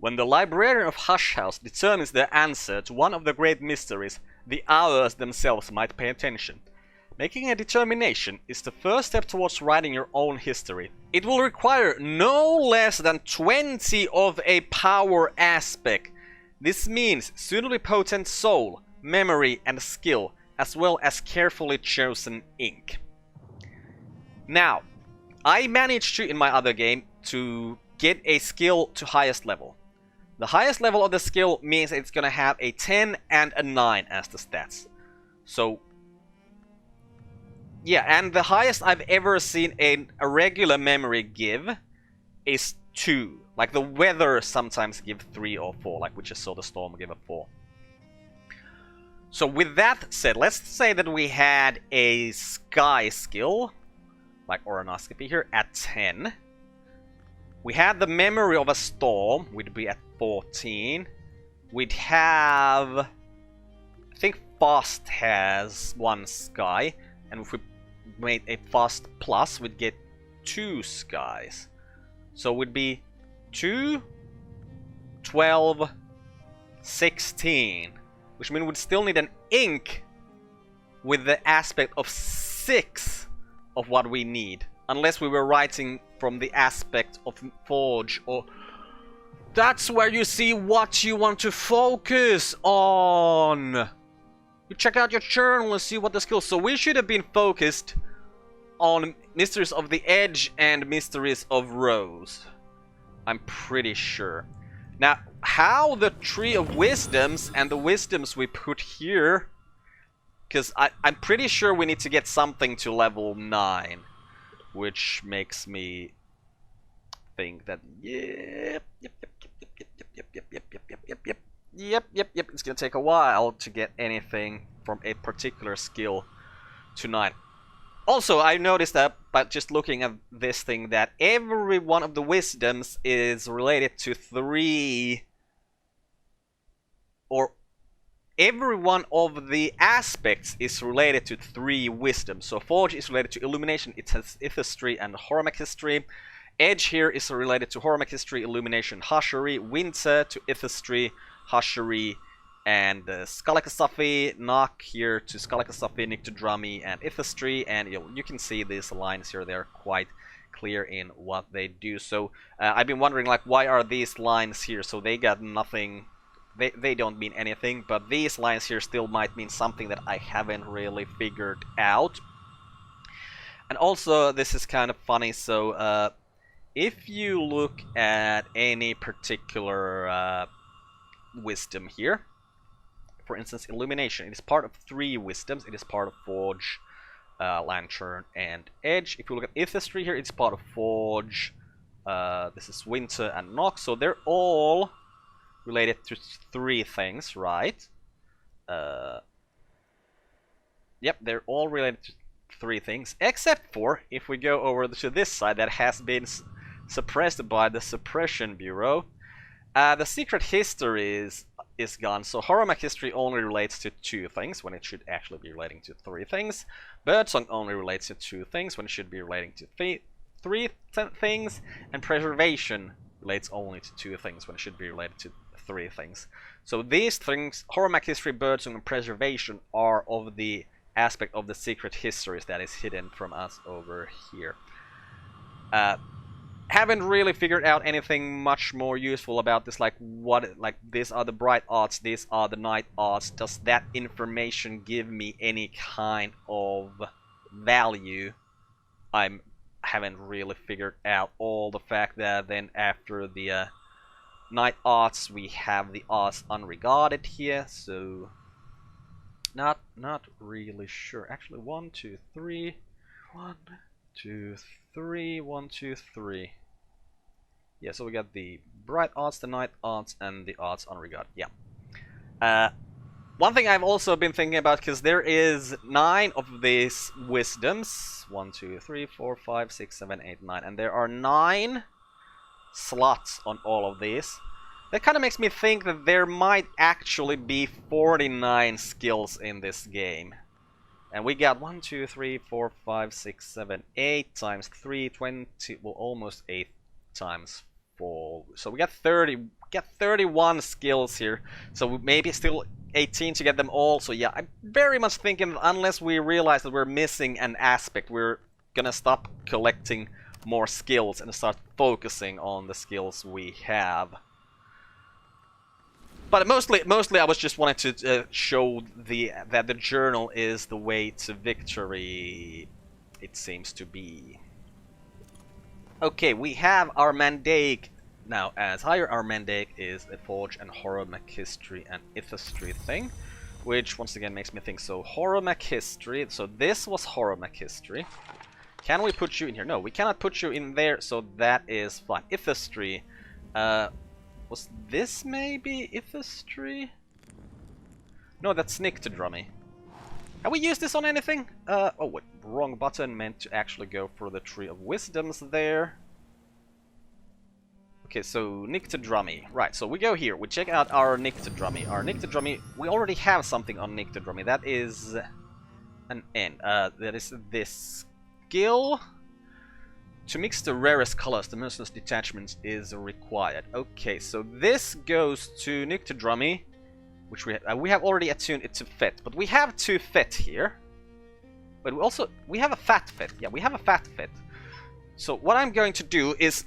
When the Librarian of Hush House determines the answer to one of the great mysteries, the hours themselves might pay attention. Making a determination is the first step towards writing your own history. It will require no less than 20 of a power aspect. This means suitably potent soul, memory, and skill, as well as carefully chosen ink. Now, I managed to, in my other game, to get a skill to highest level. The highest level of the skill means it's gonna have a 10 and a 9 as the stats. So, yeah, and the highest I've ever seen a regular memory give is 2. Like the weather sometimes give 3 or 4, like we just saw the storm give a 4. So with that said, let's say that we had a sky skill, like Oronoscopy here, at 10. We had the memory of a storm, we'd be at 14. We'd have... I think Fast has 1 sky, and if we made a Fast plus, we'd get 2 skies. So we'd be 2, 12, 16. Which means we'd still need an ink with the aspect of 6 of what we need. Unless we were writing from the aspect of Forge or... That's where you see what you want to focus on! You check out your journal and see what the skills... So we should have been focused on Mysteries of the Edge and Mysteries of Rose. I'm pretty sure. Now, how the Tree of Wisdoms and the Wisdoms we put here... Because I'm pretty sure we need to get something to level 9. Which makes me think that... Yep, it's gonna take a while to get anything from a particular skill to 9. Also, I noticed that, by just looking at this thing, that every one of the wisdoms is related to 3... Or every one of the aspects is related to 3 wisdoms. So Forge is related to Illumination, it has Ithistry and Horomachistry. Edge here is related to Horomachistry, Illumination, Hushery. Winter to Ithistry, Hushery, and Skalakasafi. Knock here to Skalakasafi, Nyctodrami, and Ithistry. And you can see these lines here, they're quite clear in what they do. So I've been wondering, like, why are these lines here? So they got nothing... They don't mean anything, but these lines here still might mean something that I haven't really figured out. And also, this is kind of funny, so if you look at any particular wisdom here, for instance, Illumination, it is part of 3 wisdoms. It is part of Forge, Lantern, and Edge. If you look at Ithistry here, it's part of Forge, this is Winter and Nox, so they're all related to 3 things, right? Yep, they're all related to 3 things, except for if we go over to this side that has been suppressed by the Suppression Bureau. The Secret History is gone, so Horomach History only relates to 2 things, when it should actually be relating to 3 things. Birdsong only relates to 2 things, when it should be relating to 3 things. And Preservation relates only to 2 things, when it should be related to three things. So these things, horror, mech history, birdsong, and preservation, are of the aspect of the secret histories that is hidden from us over here. Haven't really figured out anything much more useful about this, like these are the bright arts, these are the night arts. Does that information give me any kind of value? I haven't really figured out. All the fact that then after the night arts we have the arts unregarded here, so not really sure. Actually, 1, 2, 3, 1, 2, 3, 1, 2, 3. Yeah, so we got the bright arts, the night arts, and the arts unregarded. Yeah. One thing I've also been thinking about, because there is 9 of these wisdoms. 1, 2, 3, 4, 5, 6, 7, 8, 9. And there are 9 slots on all of these. That kind of makes me think that there might actually be 49 skills in this game. And we got 1, 2, 3, 4, 5, 6, 7, 8 times 3, 20, well, almost 8 times 4. So we got 31 skills here. So maybe still 18 to get them all. So yeah, I'm very much thinking that unless we realize that we're missing an aspect, we're gonna stop collecting more skills and start focusing on the skills we have. But mostly I was just wanting to show that the journal is the way to victory, it seems to be. Okay, we have our mandate now as higher. Our mandate is a forge and horror, mech history, and ithistry thing, which once again makes me think. So horror, mech history. So this was horror, mech history. Can we put you in here? No, we cannot put you in there. So that is fine. Ithistry. Was this maybe ithistry? No, that's nyctodromy. Have we used this on anything? Oh, what? Wrong button, meant to actually go for the Tree of Wisdoms there. Okay, so nyctodromy. Right, so we go here. We check out our nyctodromy. Our nyctodromy, we already have something on nyctodromy. That is an N. That is this skill. To mix the rarest colors, the merciless detachment is required. Okay, so this goes to nyctodromy, which we have already attuned it to fit, but we have 2 fit here. But we have a fat fit. Yeah, we have a fat fit. So what I'm going to do is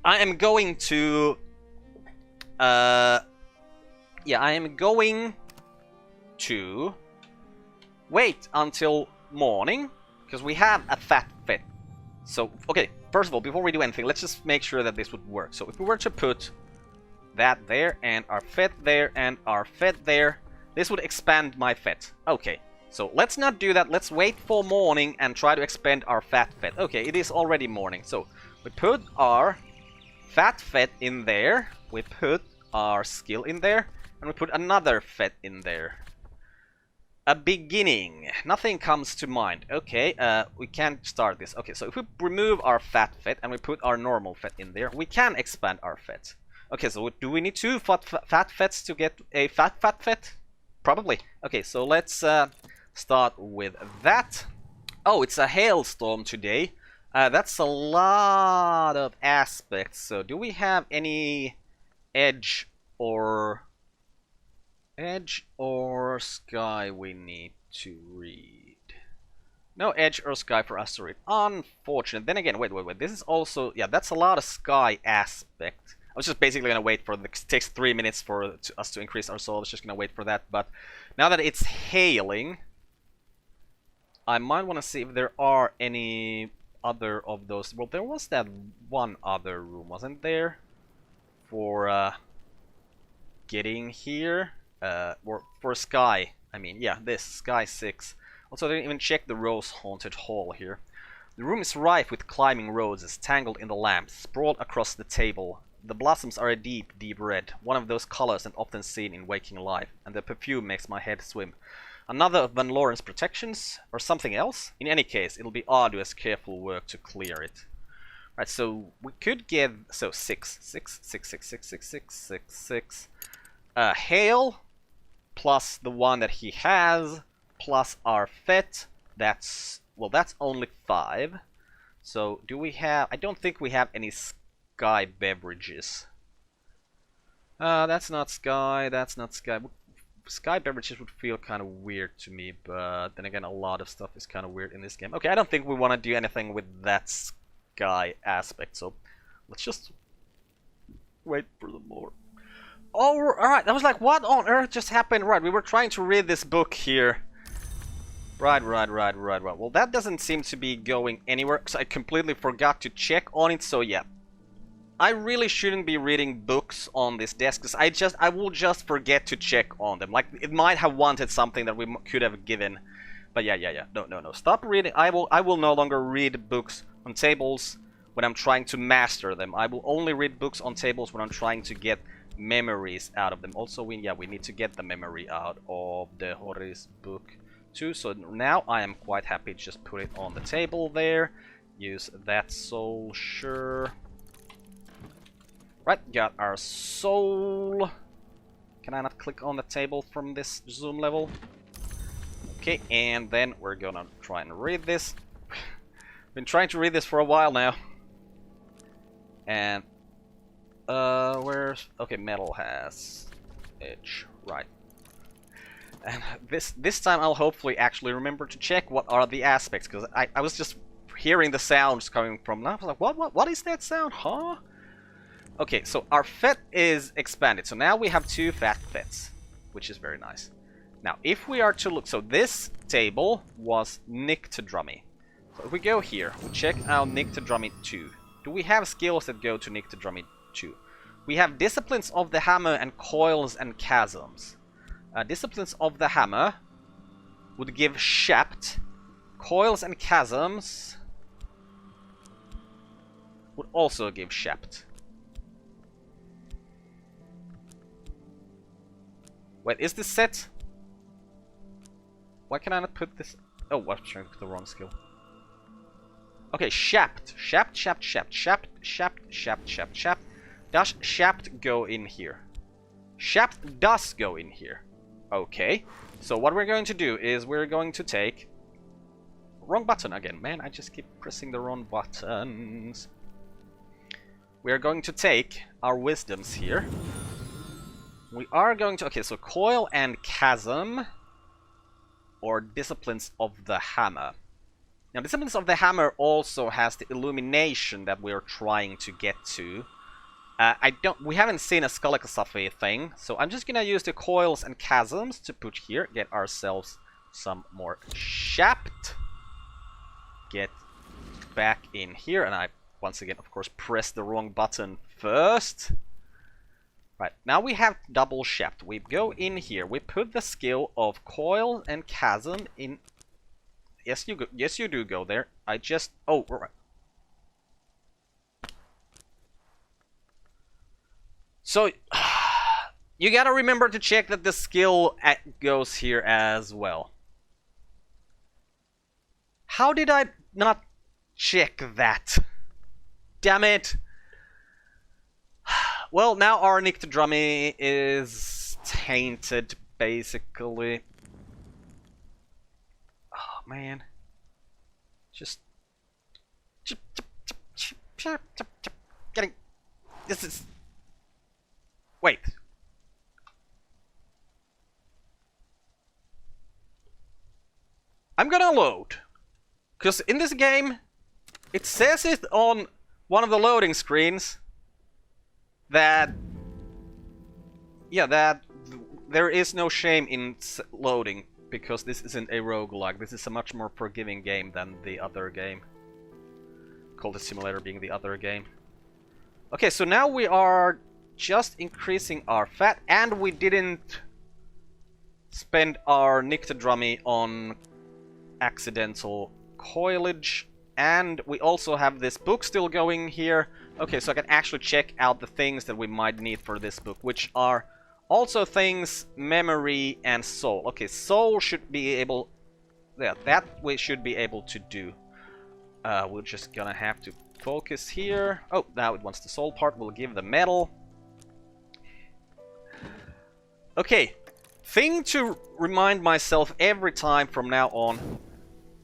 I am going to wait until morning because we have a fat fit. So, okay, first of all, before we do anything, let's just make sure that this would work. So if we were to put that there, and our fit there, and our fit there, this would expand my fit. Okay, so let's not do that. Let's wait for morning and try to expand our fat fit. Okay, it is already morning. So we put our fat fit in there, we put our skill in there, and we put another fit in there. A beginning. Nothing comes to mind. Okay, we can't start this. Okay, so if we remove our fat fit and we put our normal fit in there, we can expand our fit. Okay, so do we need 2 fat fits to get a fat fit? Probably. Okay, so let's start with that. Oh, it's a hailstorm today. That's a lot of aspects. So do we have any edge or sky we need to read? No edge or sky for us to read. Unfortunate. Then again, wait. This is also, yeah, that's a lot of sky aspect. I was just basically gonna wait for it takes 3 minutes for us to increase our soul. I was just gonna wait for that. But now that it's hailing, I might want to see if there are any other of those. Well, there was that one other room, wasn't there? For getting here. Or for Sky, I mean, yeah, this, Sky 6. Also, I didn't even check the rose-haunted hall here. The room is rife with climbing roses, tangled in the lamps, sprawled across the table. The blossoms are a deep, deep red, one of those colors and often seen in waking life, and the perfume makes my head swim. Another of Van Loren's protections, or something else? In any case, it'll be arduous, careful work to clear it. Right, so we could give, so 6. Hail, plus the one that he has, plus our fit. That's, well, that's only 5. So do we have, I don't think we have any sky beverages. That's not sky, that's not sky. Sky beverages would feel kind of weird to me, but then again, a lot of stuff is kind of weird in this game. Okay, I don't think we want to do anything with that sky aspect, so let's just wait for the more. Oh, alright, I was like, what on earth just happened? Right, we were trying to read this book here. Right. Well, that doesn't seem to be going anywhere, because I completely forgot to check on it, so yeah. I really shouldn't be reading books on this desk, because I will just forget to check on them. Like, it might have wanted something that we could have given. But yeah. No. Stop reading. I will no longer read books on tables when I'm trying to master them. I will only read books on tables when I'm trying to get memories out of them. Also, we need to get the memory out of the Horus book too. So now I am quite happy to just put it on the table there. Use that soul, sure. Right, got our soul. Can I not click on the table from this zoom level? Okay, and then we're gonna try and read this. Been trying to read this for a while now. And where's okay, metal has edge, right. And this time I'll hopefully actually remember to check what are the aspects, because I was just hearing the sounds coming from now. I was like, what is that sound? Huh? Okay, so our fet is expanded. So now we have 2 fat fets, which is very nice. Now, if we are to look, so this table was Nyctodrummy. So if we go here, we check out Nyctodrummy 2. Do we have skills that go to Nyctodrummy 2? We have Disciplines of the Hammer and Coils and Chasms. Disciplines of the Hammer would give Shapt. Coils and Chasms would also give Shapt. Wait, is this set? Why can I not put this? Oh, I was trying to put the wrong skill. Okay, Shapt. Shapt. Does Shapt go in here? Shapt does go in here. Okay. So what we're going to do is we're going to take... Wrong button again. Man, I just keep pressing the wrong buttons. We're going to take our wisdoms here. We are going to... Okay, so Coil and Chasm. Or Disciplines of the Hammer. Now, Disciplines of the Hammer also has the illumination that we're trying to get to. We haven't seen a Skullikasafi thing, so I'm just gonna use the Coils and Chasms to put here. Get ourselves some more Shapt. Get back in here, and I, once again, of course, press the wrong button first. Right, now we have double Shapt. We go in here, we put the skill of Coil and Chasm in... Yes, you do go there. I just... Oh, right. So, you gotta remember to check that the skill goes here as well. How did I not check that? Damn it! Well, now our Nyctodrummy is tainted, basically. Oh, man. Just... Getting... This is... Wait. I'm gonna load. Because in this game, it says it on one of the loading screens that... Yeah, that there is no shame in loading, because this isn't a roguelike. This is a much more forgiving game than the other game. Cultist Simulator being the other game. Okay, so now we are just increasing our fat, and we didn't spend our Nyctodrummy on accidental coilage, and we also have this book still going here. Okay, so I can actually check out the things that we might need for this book, which are also things, memory and soul. Okay, soul should be able... Yeah, that we should be able to do. We're just gonna have to focus here. Oh, now it wants the soul part. We'll give the metal. Okay, thing to remind myself every time from now on.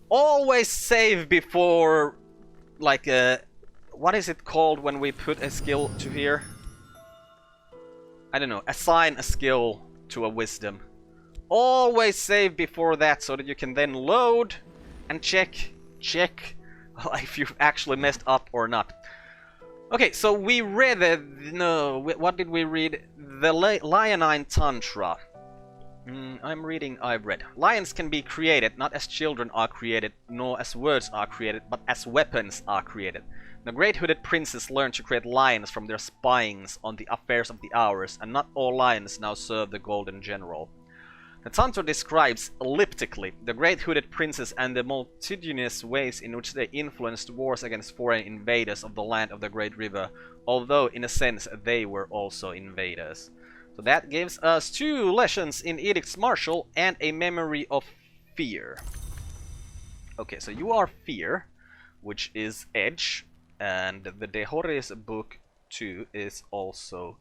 Always save before, like, what is it called when we put a skill to here? I don't know, assign a skill to a wisdom. Always save before that so that you can then load and check if you've actually messed up or not. Okay, so we read what did we read? The Leonine Tantra. I've read. Lions can be created not as children are created, nor as words are created, but as weapons are created. The great hooded princes learned to create lions from their spyings on the affairs of the hours, and not all lions now serve the golden general. The Tantra describes elliptically the great hooded princes and the multitudinous ways in which they influenced wars against foreign invaders of the land of the Great River, although in a sense they were also invaders. So that gives us 2 lessons in Edicts Martial and a memory of fear. Okay, so you are fear, which is edge, and the De Horis book 2 is also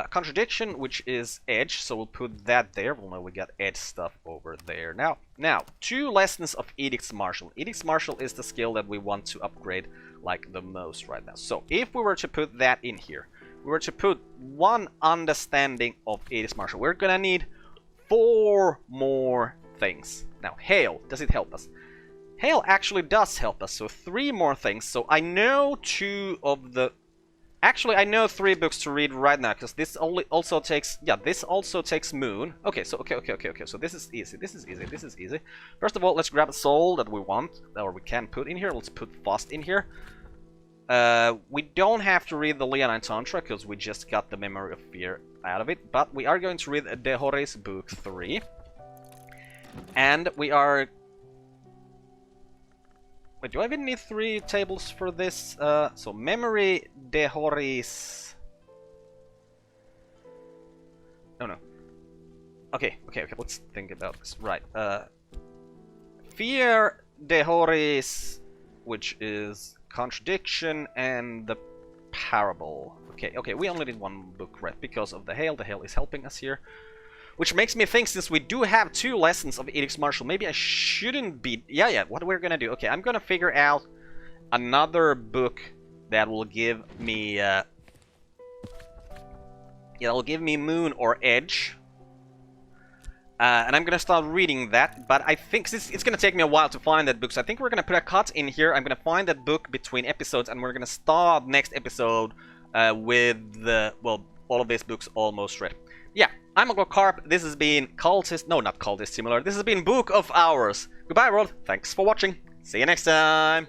contradiction, which is edge, so we'll put that there. Well, now we got edge stuff over there. Now, 2 lessons of Edicts Martial. Edicts Martial is the skill that we want to upgrade like the most right now. So if we were to put that in here, we were to put 1 understanding of Edicts Martial, we're gonna need 4 more things. Now, hail, does it help us? Hail actually does help us, so 3 more things. So I know 2 of the... Actually, I know 3 books to read right now, because this also takes... Yeah, this also takes Moon. Okay, so okay, so this is easy. First of all, let's grab a soul that we want, or we can put in here. Let's put Fast in here. We don't have to read the Leonine Tantra, because we just got the Memory of Fear out of it, but we are going to read De Horis book 3. And we are... Wait, do I even need 3 tables for this? So, Memory, De Horis... No. Okay, let's think about this. Right, Fear, De Horis, which is Contradiction, and the Parable. Okay, we only did 1 book, right, because of the Hail. The Hail is helping us here. Which makes me think, since we do have 2 lessons of Edicts Martial, maybe I shouldn't be... Yeah, what we're gonna do. Okay, I'm gonna figure out another book that will give me... it'll give me Moon or Edge. And I'm gonna start reading that, but I think it's gonna take me a while to find that book, so I think we're gonna put a cut in here. I'm gonna find that book between episodes, and we're gonna start next episode with the... Well, all of these books almost read. Yeah, I'm Uncle Carp. This has been Cultist... No, not Cultist Simulator. This has been Book of Hours. Goodbye, world. Thanks for watching. See you next time.